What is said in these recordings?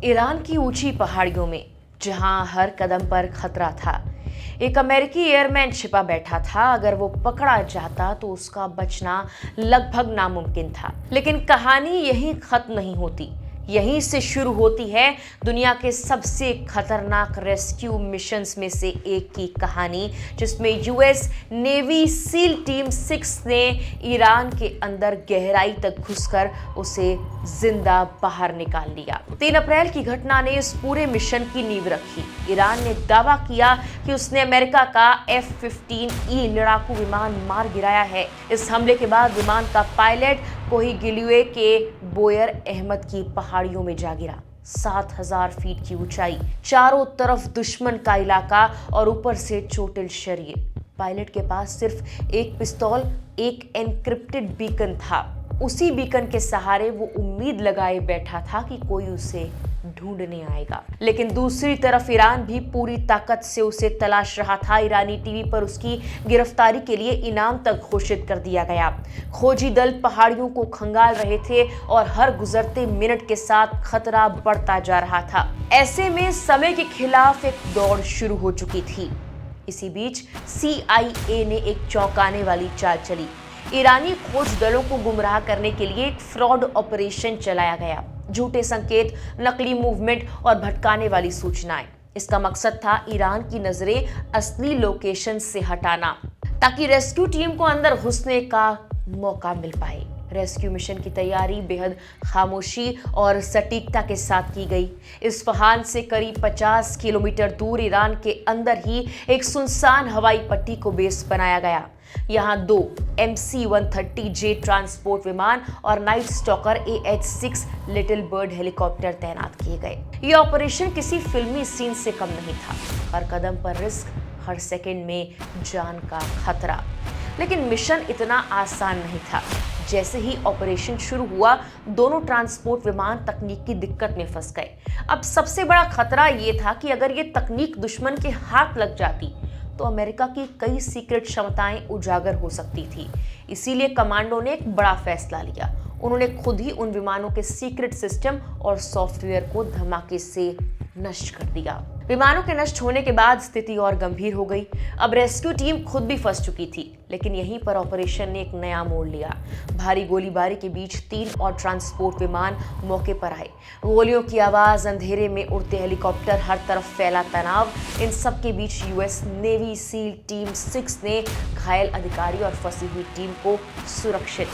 Iran की ऊंची पहाड़ियों में जहां हर कदम पर खतरा था, एक अमेरिकी एयरमैन छिपा बैठा था। अगर वो पकड़ा जाता तो उसका बचना लगभग नामुमकिन था। लेकिन कहानी यहीं खत्म नहीं होती। यहीं से शुरू होती है दुनिया के सबसे खतरनाक रेस्क्यू मिशंस में से एक की कहानी, जिसमें यूएस नेवी सील टीम 6 ने ईरान के अंदर गहराई तक घुसकर उसे जिंदा बाहर निकाल लिया। 3 अप्रैल की घटना ने इस पूरे मिशन की नींव रखी। ईरान ने दावा किया कि उसने अमेरिका का F-15E लड़ाकू विमान मार गिराया है। इस हमले के बाद विमान का पायलट कोहिगिल्यूए के बोयर अहमद की पहाड़ियों में जा गिरा। 7000 फीट की ऊंचाई, चारों तरफ दुश्मन का इलाका और ऊपर से चोटिल शरीर। पायलट के पास सिर्फ एक पिस्तौल, एक एनक्रिप्टेड बीकन था। उसी बीकन के सहारे वो उम्मीद लगाए बैठा था कि कोई उसे ढूंढने आएगा। लेकिन दूसरी तरफ ईरान भी पूरी ताकत से उसे तलाश रहा था। ईरानी टीवी पर उसकी गिरफ्तारी के लिए इनाम तक घोषित कर दिया गया। खोजी दल पहाड़ियों को खंगाल रहे थे और हर गुजरते मिनट के साथ खतरा बढ़ता जा रहा था। ऐसे में समय के खिलाफ एक दौड़ शुरू हो चुकी थी। इसी बीच CIA ने एक चौंकाने वाली चाल चली। ईरानी खोज दलों को गुमराह करने के लिए एक फ्रॉड ऑपरेशन चलाया गया। झूठे संकेत, नकली मूवमेंट और भटकाने वाली सूचनाएं। इसका मकसद था ईरान की नजरें असली लोकेशन से हटाना, ताकि रेस्क्यू टीम को अंदर घुसने का मौका मिल पाए। रेस्क्यू मिशन की तैयारी बेहद खामोशी और सटीकता के साथ की गई। इस्फहान से करीब 50 किलोमीटर दूर ईरान के अंदर ही एक सुनसान हवाई पट्टी को बेस बनाया गया। यहाँ 2 MC-130J ट्रांसपोर्ट विमान और night stalker AH-6 little bird helicopter तैनात किए गए। यह ऑपरेशन किसी फिल्मी सीन से कम नहीं था। हर कदम पर रिस्क, हर सेकंड में जान का खतरा। लेकिन मिशन इतना आसान नहीं था। जैसे ही ऑपरेशन शुरू हुआ, दोनों ट्रांसपोर्ट विमान तकनीकी दिक्कत में फंस गए। अब सबसे बड़ा खतरा यह था कि अगर ये तकनीक दुश्मन के हाथ लग जाती तो अमेरिका की कई सीक्रेट क्षमताएं उजागर हो सकती थी। इसीलिए कमांडो ने एक बड़ा फैसला लिया। उन्होंने खुद ही उन विमानों के सीक्रेट सिस्टम और सॉफ्टवेयर को धमाके से नष्ट कर दिया। विमानों के नष्ट होने के बाद स्थिति और गंभीर हो गई। अब रेस्क्यू टीम खुद भी फंस चुकी थी। लेकिन यहीं पर ऑपरेशन ने एक नया मोड़ लिया। भारी गोलीबारी के बीच 3 और ट्रांसपोर्ट विमान मौके पर आए। गोलियों की आवाज, अंधेरे में उड़ते हेलीकॉप्टर, हर तरफ फैला तनाव। इन सब के बीच यूएस नेवी सील टीम 6 ने घायल अधिकारी और फंसी हुई टीम को सुरक्षित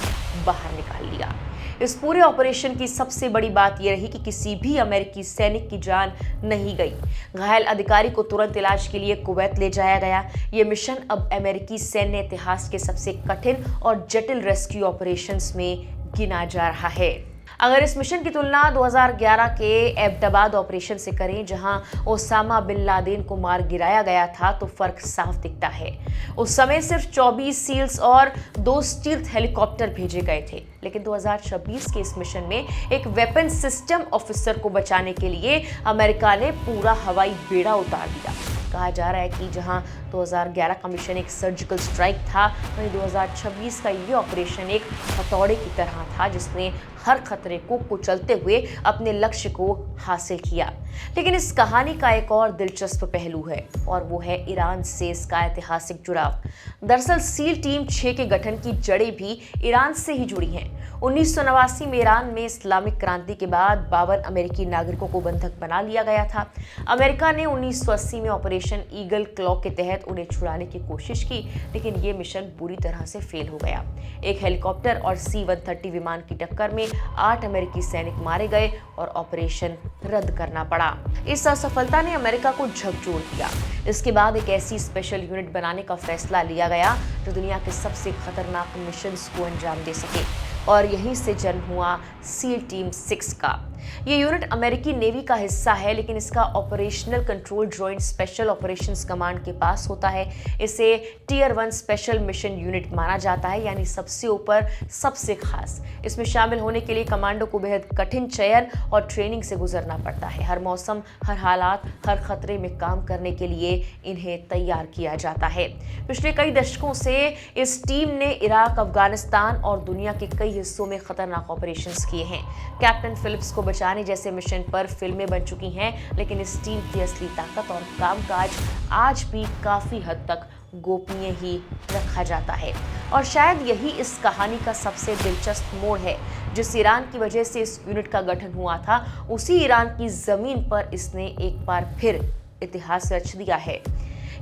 बाहर निकाल लिया। इस पूरे ऑपरेशन की सबसे बड़ी बात यह रही कि किसी भी अमेरिकी सैनिक की जान नहीं गई। घायल अधिकारी को तुरंत इलाज के लिए कुवैत ले जाया गया। यह मिशन अब अमेरिकी सैन्य इतिहास के सबसे कठिन और जटिल रेस्क्यू ऑपरेशंस में गिना जा रहा है। अगर इस मिशन की तुलना 2011 के एबटाबाद ऑपरेशन से करें, जहां ओसामा बिन लादेन को मार गिराया गया था, तो फर्क साफ दिखता है। उस समय सिर्फ 24 सील्स और 2 स्टील्थ हेलीकॉप्टर भेजे गए थे। लेकिन 2026 के इस मिशन में एक वेपन सिस्टम ऑफिसर को बचाने के लिए अमेरिका ने पूरा हवाई बेड़ा उतार दिया। कहा जा रहा है कि जहां 2011 का मिशन एक सर्जिकल स्ट्राइक था, वहीं 2026 का ये ऑपरेशन एक हथौड़े की तरह था, जिसने हर खतरे को कुचलते हुए अपने लक्ष्य को हासिल किया। लेकिन इस कहानी का एक और दिलचस्प पहलू है, और वो है ईरान से इसका ऐतिहासिक जुड़ाव। दरअसल सील टीम 6 के गठन की जड़ें भी ईरान से ही जुड़ी हैं। 1989 में ईरान में इस्लामिक क्रांति के बाद 52 अमेरिकी नागरिकों को बंधक बना लिया गया था। अमेरिका ने 1980 में ऑपरेशन ईगल क्लॉ के तहत उन्हें छुड़ाने की कोशिश की, लेकिन ये मिशन बुरी तरह से फेल हो गया। एक हेलीकॉप्टर और C-130 विमान की टक्कर में 8 अमेरिकी सैनिक मारे गए और ऑपरेशन रद्द करना पड़ा। इस असफलता ने अमेरिका को झकझोर दिया। इसके बाद एक ऐसी स्पेशल यूनिट बनाने का फैसला लिया गया जो दुनिया के सबसे खतरनाक मिशंस को अंजाम दे सके, और यहीं से जन्म हुआ सील टीम 6 का। ये यूनिट अमेरिकी नेवी का हिस्सा है, लेकिन इसका operational control joint special operations command के पास होता है। इसे टियर 1 स्पेशल मिशन यूनिट माना जाता है, यानी सबसे ऊपर, सबसे खास। इसमें शामिल होने के लिए कमांडो को बेहद कठिन चयन और ट्रेनिंग से गुजरना पड़ता है। हर मौसम, हर हालात, हर खतरे में काम करने के लिए इन्हें तैयार किया जाता है। पिछले कई दशकों से इस टीम ने इराक, अफगानिस्तान और दुनिया के कई हिस्सों में खतरनाक ऑपरेशंस किए हैं। कैप्टन फिलिप्स को बचाने जैसे मिशन पर फिल्में बन चुकी हैं, लेकिन इस टीम की असली ताकत और कामकाज आज भी काफी हद तक गोपनीय ही रखा जाता है। और शायद यही इस कहानी का सबसे दिलचस्प मोड़ है। जिस ईरान की वजह से इस यूनिट का गठन हुआ था, उसी ईरान की जमीन पर इसने एक बार फिर इतिहास रच दिया है।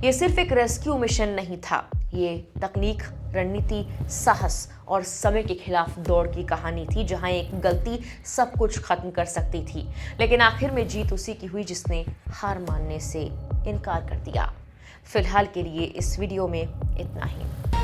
ये सिर्फ एक रेस्क्यू मिशन नहीं था, ये तकनीक, रणनीति, साहस और समय के खिलाफ दौड़ की कहानी थी, जहां एक गलती सब कुछ खत्म कर सकती थी। लेकिन आखिर में जीत उसी की हुई जिसने हार मानने से इनकार कर दिया। फिलहाल के लिए इस वीडियो में इतना ही।